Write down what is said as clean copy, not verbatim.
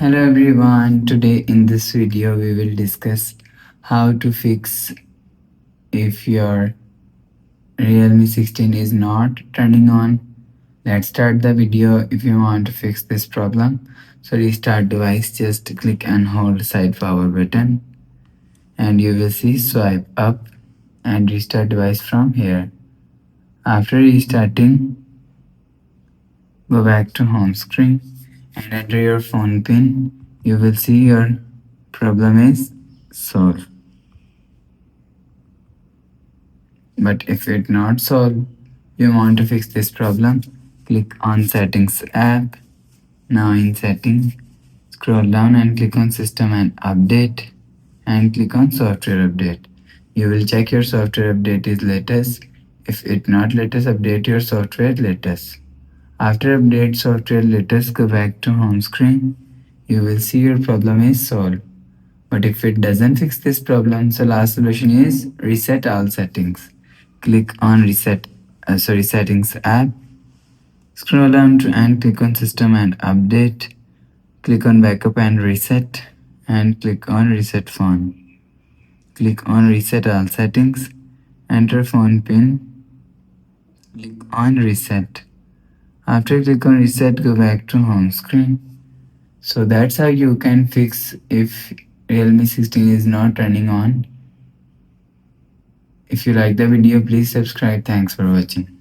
Hello everyone, today in this video we will discuss how to fix if your Realme 16 is not turning on. Let's start the video. If you want to fix this problem, so restart device, just click and hold side power button and you will see swipe up and restart device from here. After restarting, go back to home screen and enter your phone pin. You will see your problem is solved. But if it not solved, you want to fix this problem, click on settings app. Now in setting, scroll down and click on system and update and click on software update. You will check your software update is latest. If it not latest, update your software latest. After update software latest, go back to home screen. You will see your problem is solved. But if it doesn't fix this problem, so last solution is reset all settings. Click on settings app. Scroll down to and click on system and update. Click on backup and reset and click on reset phone. Click on reset all settings. Enter phone pin. Click on reset. After click on reset, go back to home screen. So that's how you can fix if Realme 16 is not turning on. If you like the video, please subscribe. Thanks for watching.